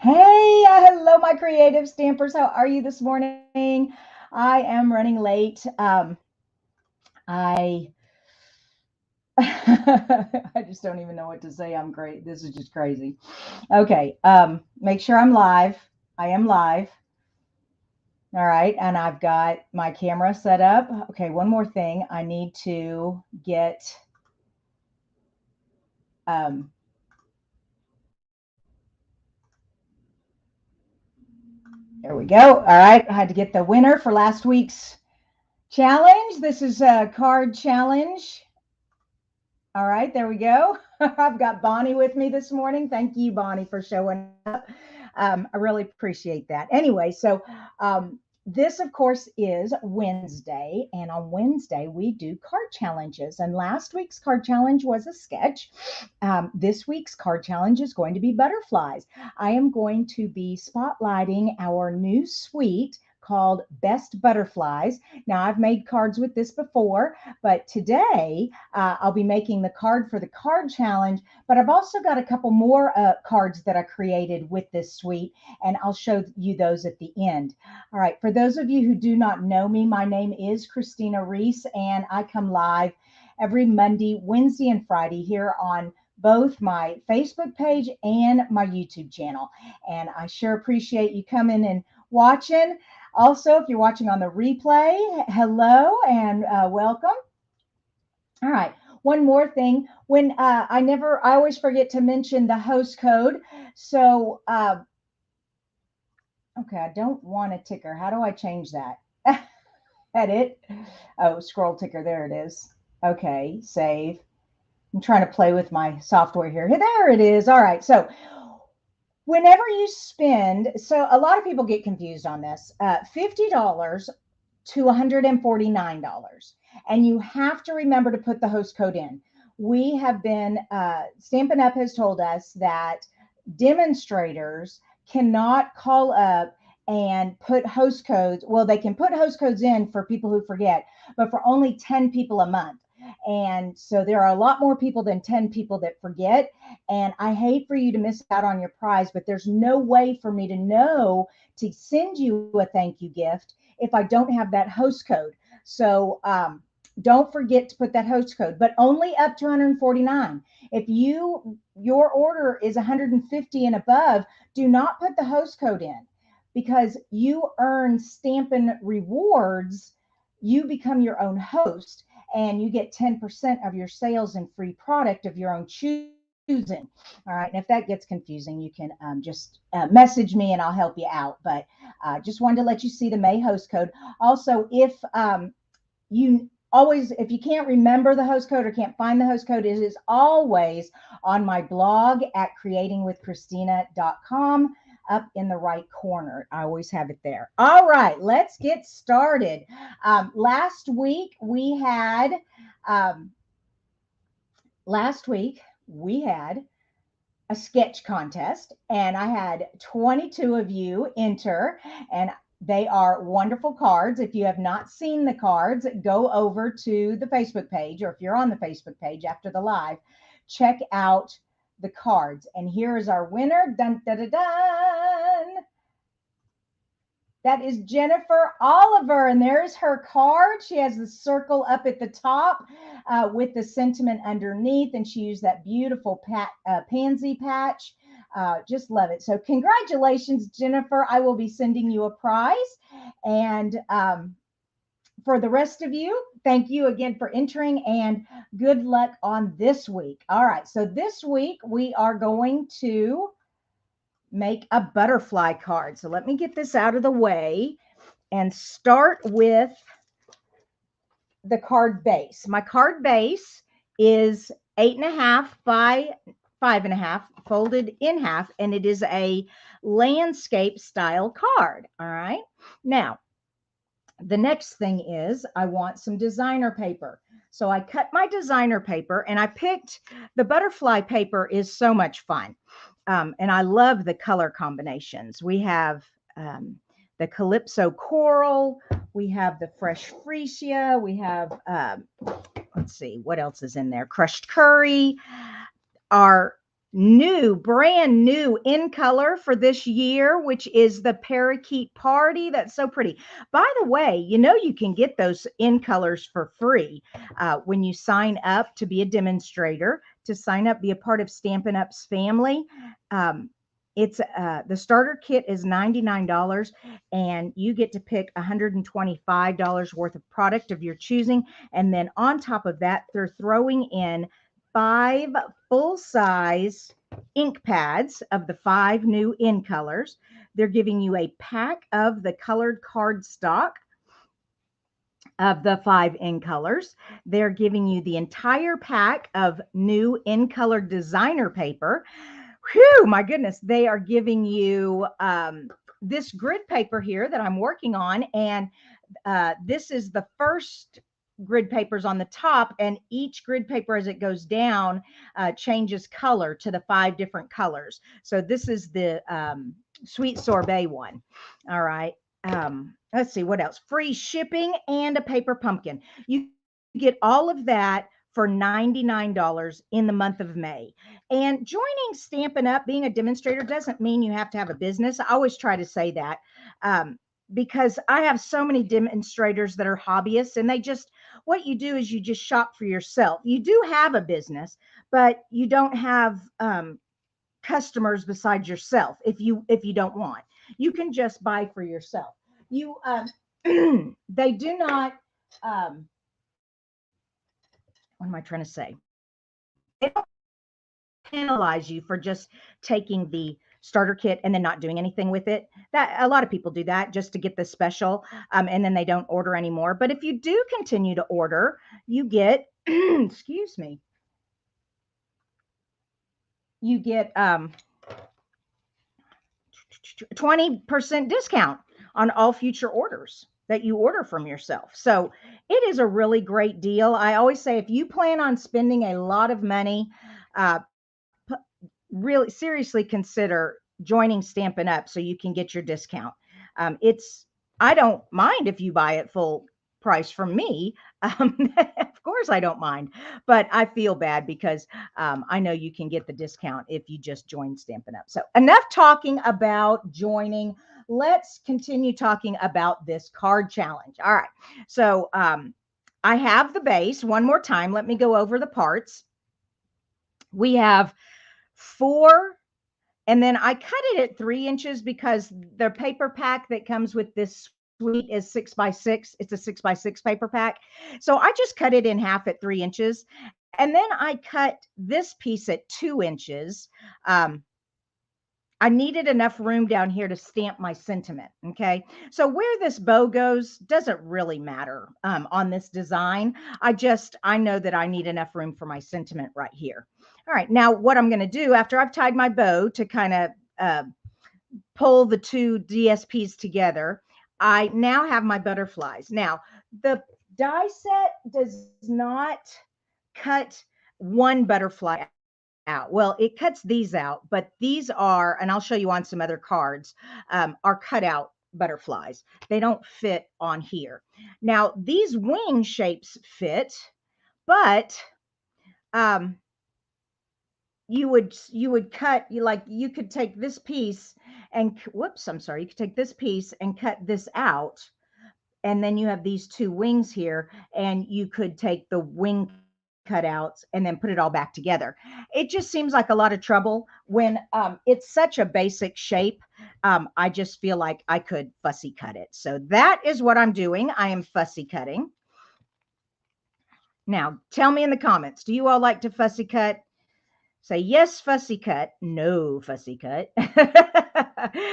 Hey, hello, my creative stampers. How are you this morning? I am running late. I I just don't even know what to say. I'm great. This is just crazy. Okay, make sure I'm live. I am live. All right, and I've got my camera set up. Okay, one more thing. I need to get um, there we go. All right, I had to get the winner for last week's challenge. This is a card challenge. All right, there we go. I've got Bonnie with me this morning. Thank you, Bonnie, for showing up. I really appreciate that. Anyway, so this, of course, is Wednesday. And on Wednesday, we do card challenges. And last week's card challenge was a sketch. This week's card challenge is going to be butterflies. I am going to be spotlighting our new suite called Best Butterflies. Now, I've made cards with this before, but today I'll be making the card for the card challenge. But I've also got a couple more cards that I created with this suite, and I'll show you those at the end. All right, for those of you who do not know me, my name is Christina Reese, and I come live every Monday, Wednesday, and Friday here on both my Facebook page and my YouTube channel. And I sure appreciate you coming and watching. Also, if you're watching on the replay, hello and welcome. All right. One more thing. When I always forget to mention the host code. So, okay, I don't want a ticker. How do I change that? Edit. Oh, scroll ticker. There it is. Okay, save. I'm trying to play with my software here. There it is. All right. So, whenever you spend, so a lot of people get confused on this, $50 to $149. And you have to remember to put the host code in. We have been, Stampin' Up! Has told us that demonstrators cannot call up and put host codes. Well, they can put host codes in for people who forget, but for only 10 people a month. And so there are a lot more people than 10 people that forget. And I hate for you to miss out on your prize, but there's no way for me to know to send you a thank you gift if I don't have that host code. So don't forget to put that host code, but only up to 149. If your order is 150 and above, do not put the host code in because you earn Stampin' rewards. You become your own host and you get 10% of your sales in free product of your own choosing. All right. And if that gets confusing, you can just message me and I'll help you out. But just wanted to let you see the May host code. Also, if you can't remember the host code or can't find the host code, it is always on my blog at creatingwithchristina.com up in the right corner. I always have it there. All right, let's get started. Last week we had a sketch contest, and I had 22 of you enter, and they are wonderful cards. If you have not seen the cards, go over to the Facebook page, or if you're on the Facebook page after the live, check out the cards. And here is our winner. Dun, dun, dun, dun. That is Jennifer Oliver, and there's her card. She has the circle up at the top with the sentiment underneath, and she used that beautiful pansy patch. Just love it. So congratulations, Jennifer. I will be sending you a prize. And for the rest of you, thank you again for entering, and good luck on this week. All right, so this week we are going to make a butterfly card. So let me get this out of the way and start with the card base. My card base is 8.5 by 5.5 folded in half, and it is a landscape style card. All right. Now, the next thing is I want some designer paper. So I cut my designer paper and I picked the butterfly paper is so much fun. And I love the color combinations. We have the Calypso Coral. We have the Fresh Freesia. We have, let's see, what else is in there? Crushed Curry. Our brand new in color for this year, which is the Parakeet Party. That's so pretty. By the way, you can get those in colors for free when you sign up to be a demonstrator, to sign up, be a part of Stampin' Up's family. Um, it's the starter kit is $99, and you get to pick $125 worth of product of your choosing. And then on top of that, they're throwing in 5 full-size ink pads of the 5 new in colors. They're giving you a pack of the colored cardstock of the 5 in colors. They're giving you the entire pack of new in color designer paper. Whew, my goodness. They are giving you this grid paper here that I'm working on, and this is the first grid papers on the top, and each grid paper as it goes down changes color to the 5 different colors. So this is the sweet sorbet one. All right. Let's see what else. Free shipping and a paper pumpkin. You get all of that for $99 in the month of May. And joining Stampin' Up, being a demonstrator, doesn't mean you have to have a business. I always try to say that. Because I have so many demonstrators that are hobbyists, and what you do is you just shop for yourself. You do have a business, but you don't have customers besides yourself. If you don't want, you can just buy for yourself. You they do not what am I trying to say? They don't penalize you for just taking the starter kit and then not doing anything with it. That a lot of people do that just to get the special, and then they don't order anymore. But if you do continue to order, you get excuse me, you get 20% discount on all future orders that you order from yourself. So it is a really great deal. I always say, if you plan on spending a lot of money, uh, really seriously consider joining Stampin' Up so you can get your discount. I don't mind if you buy it full price from me. Of course, I don't mind, but I feel bad because I know you can get the discount if you just join Stampin' Up. So enough talking about joining. Let's continue talking about this card challenge. All right. So I have the base one more time. Let me go over the parts. We have 4, and then I cut it at 3 inches because the paper pack that comes with this suite is 6x6. It's a 6x6 paper pack. So I just cut it in half at 3 inches. And then I cut this piece at 2 inches. I needed enough room down here to stamp my sentiment. Okay. So where this bow goes doesn't really matter on this design. I know that I need enough room for my sentiment right here. All right. Now what I'm going to do after I've tied my bow to kind of pull the 2 DSPs together, I now have my butterflies. Now the die set does not cut one butterfly out. Well, it cuts these out, but these are, and I'll show you on some other cards, are cut out butterflies. They don't fit on here. Now, these wing shapes fit, but you would cut, you could take this piece and whoops, I'm sorry. You could take this piece and cut this out, and then you have these 2 wings here, and you could take the wing cutouts and then put it all back together. It just seems like a lot of trouble when it's such a basic shape. I just feel like I could fussy cut it. So that is what I'm doing. I am fussy cutting. Now, tell me in the comments, do you all like to fussy cut? Say yes, fussy cut. No, fussy cut.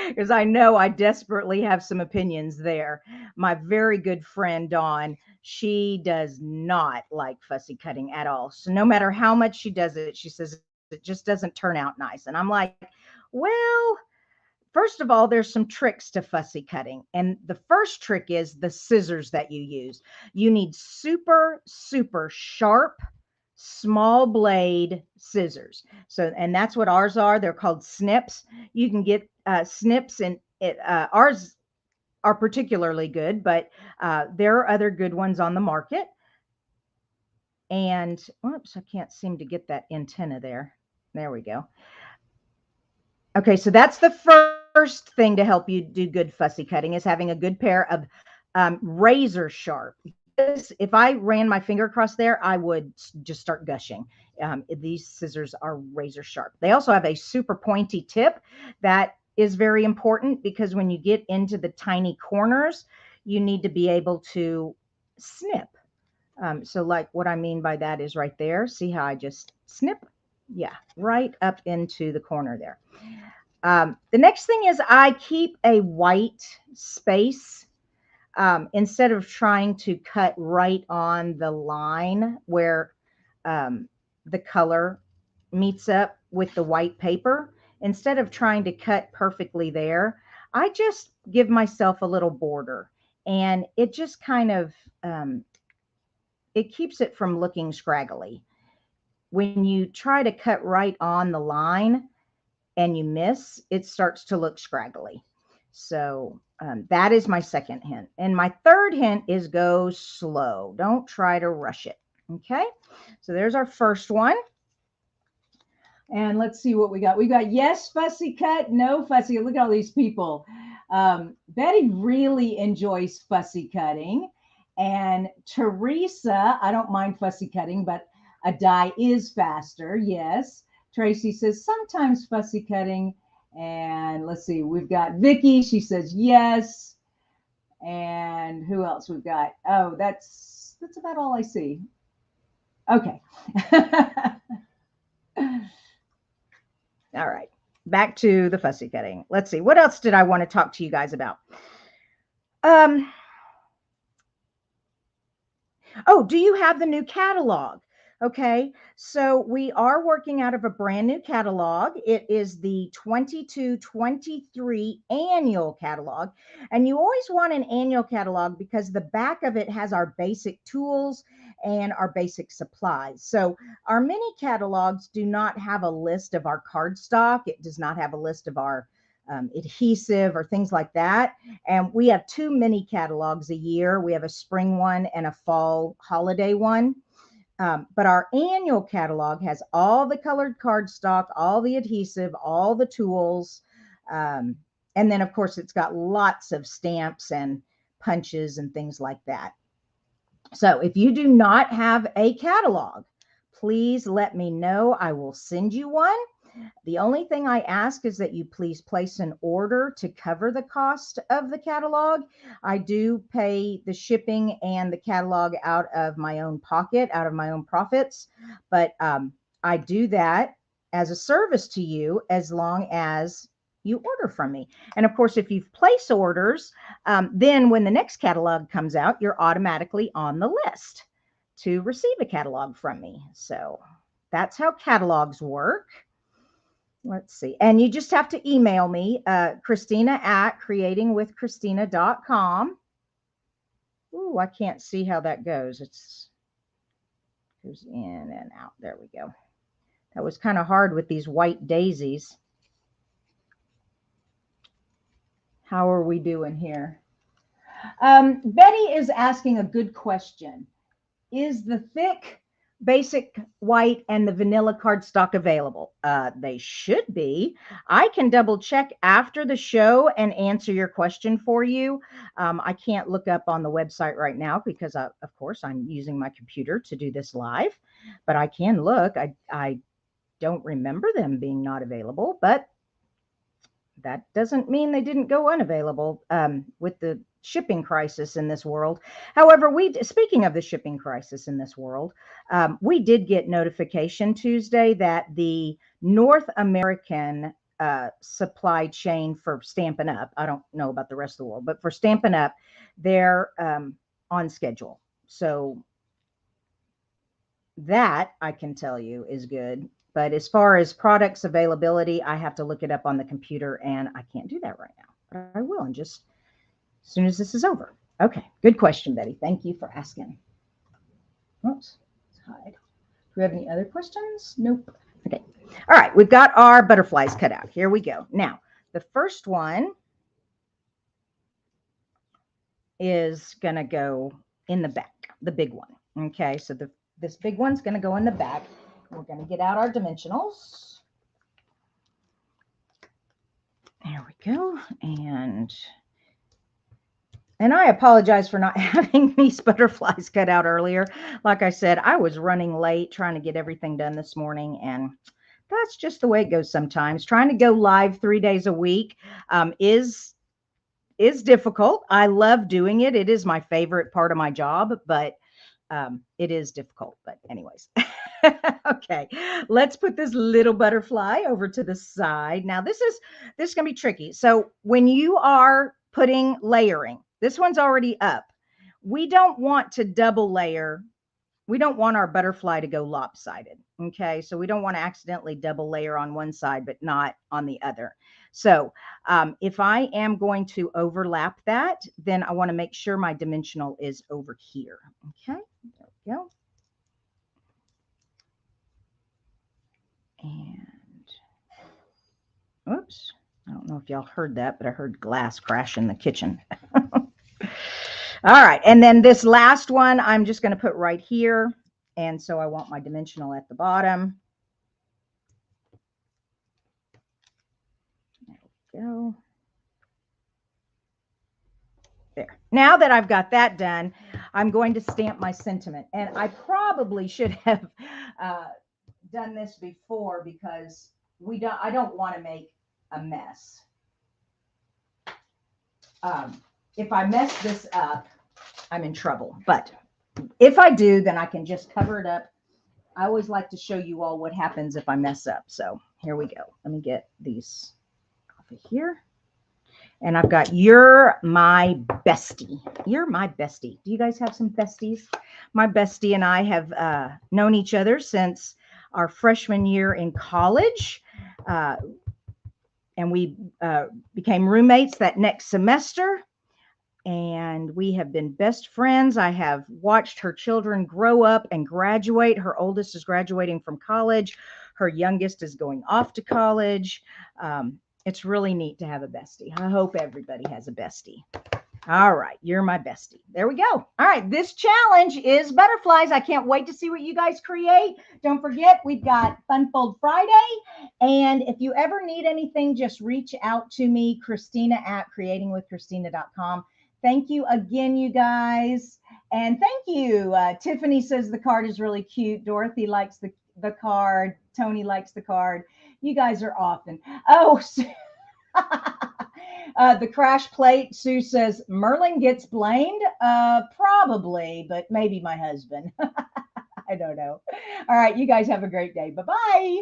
Because I know I desperately have some opinions there. My very good friend, Dawn, she does not like fussy cutting at all. So no matter how much she does it, she says it just doesn't turn out nice. And I'm like, well, first of all, there's some tricks to fussy cutting. And the first trick is the scissors that you use. You need super, super sharp, small blade scissors. So, and that's what ours are. They're called snips. You can get snips, and ours are particularly good, but there are other good ones on the market. And oops, I can't seem to get that antenna there. There we go. Okay, so that's the first thing to help you do good fussy cutting is having a good pair of razor sharp. Because if I ran my finger across there, I would just start gushing. These scissors are razor sharp. They also have a super pointy tip that is very important because when you get into the tiny corners, you need to be able to snip. So like what I mean by that is right there. See how I just snip? Yeah, right up into the corner there. The next thing is I keep a white space instead of trying to cut right on the line where the color meets up with the white paper. Instead of trying to cut perfectly there, I just give myself a little border, and it just kind of it keeps it from looking scraggly. When you try to cut right on the line and you miss, it starts to look scraggly. So that is my second hint. And my third hint is go slow. Don't try to rush it. Okay. So there's our first one. And let's see what we got. We got yes, fussy cut, no fussy. Look at all these people. Betty really enjoys fussy cutting. And Teresa, I don't mind fussy cutting, but a die is faster. Yes. Tracy says sometimes fussy cutting. And let's see, we've got Vicky. She says yes. And who else we've got? Oh, that's about all I see. Okay. All right, back to the fussy cutting. Let's see, what else did I want to talk to you guys about? Oh, do you have the new catalog? Okay, so we are working out of a brand new catalog. It is the 22-23 annual catalog. And you always want an annual catalog because the back of it has our basic tools and our basic supplies. So our mini catalogs do not have a list of our cardstock. It does not have a list of our adhesive or things like that. And we have two mini catalogs a year. We have a spring one and a fall holiday one. But our annual catalog has all the colored cardstock, all the adhesive, all the tools. And then, of course, it's got lots of stamps and punches and things like that. So if you do not have a catalog, please let me know. I will send you one. The only thing I ask is that you please place an order to cover the cost of the catalog. I do pay the shipping and the catalog out of my own pocket, out of my own profits, but I do that as a service to you as long as you order from me. And of course, if you've placed orders, then when the next catalog comes out, you're automatically on the list to receive a catalog from me. So that's how catalogs work. Let's see. And you just have to email me, Christina@creatingwithchristina.com. Ooh, I can't see how that goes. It's goes in and out. There we go. That was kind of hard with these white daisies. How are we doing here? Betty is asking a good question. Is the thick basic white and the vanilla cardstock available? They should be. I can double check after the show and answer your question for you. I can't look up on the website right now because, of course, I'm using my computer to do this live, but I can look. I don't remember them being not available, but that doesn't mean they didn't go unavailable with the shipping crisis in this world. However, speaking of the shipping crisis in this world, we did get notification Tuesday that the North American supply chain for Stampin' Up, I don't know about the rest of the world, but for Stampin' Up, they're on schedule. So that I can tell you is good. But as far as products availability, I have to look it up on the computer, and I can't do that right now. But I will, and just as soon as this is over. Okay, good question, Betty. Thank you for asking. Oops, let's hide. Do we have any other questions? Nope. Okay. All right, we've got our butterflies cut out. Here we go. Now, the first one is going to go in the back, the big one. Okay, so this big one's going to go in the back. We're going to get out our dimensionals. go. And I apologize for not having these butterflies cut out earlier. Like I said, I was running late trying to get everything done this morning, and that's just the way it goes sometimes. Trying to go live 3 days a week is difficult. I love doing it. It is my favorite part of my job, but it is difficult. But anyways, okay, let's put this little butterfly over to the side. Now this is going to be tricky. So when you are putting layering, this one's already up. We don't want to double layer. We don't want our butterfly to go lopsided. Okay, so we don't want to accidentally double layer on one side but not on the other. So if I am going to overlap that, then I want to make sure my dimensional is over here. Okay, there we go. And oops, I don't know if y'all heard that, but I heard glass crash in the kitchen. All right, and then this last one I'm just going to put right here. And so I want my dimensional at the bottom. There we go. There. Now that I've got that done, I'm going to stamp my sentiment. And I probably should have done this before because I don't want to make a mess. If I mess this up, I'm in trouble. But if I do, then I can just cover it up. I always like to show you all what happens if I mess up. So here we go. Let me get these off of here. And I've got You're My Bestie. You're my bestie. Do you guys have some besties? My bestie and I have known each other since our freshman year in college. And we became roommates that next semester. And we have been best friends. I have watched her children grow up and graduate. Her oldest is graduating from college. Her youngest is going off to college. It's really neat to have a bestie. I hope everybody has a bestie. All right, you're my bestie. There we go. All right, this challenge is butterflies. I can't wait to see what you guys create. Don't forget, we've got Funfold Friday. And if you ever need anything, just reach out to me, Christina at creatingwithchristina.com. Thank you again, you guys. And thank you. Tiffany says the card is really cute. Dorothy likes the card. Tony likes the card. You guys are often. Oh, the crash plate. Sue says, Merlin gets blamed? Probably, but maybe my husband. I don't know. All right, you guys have a great day. Bye-bye.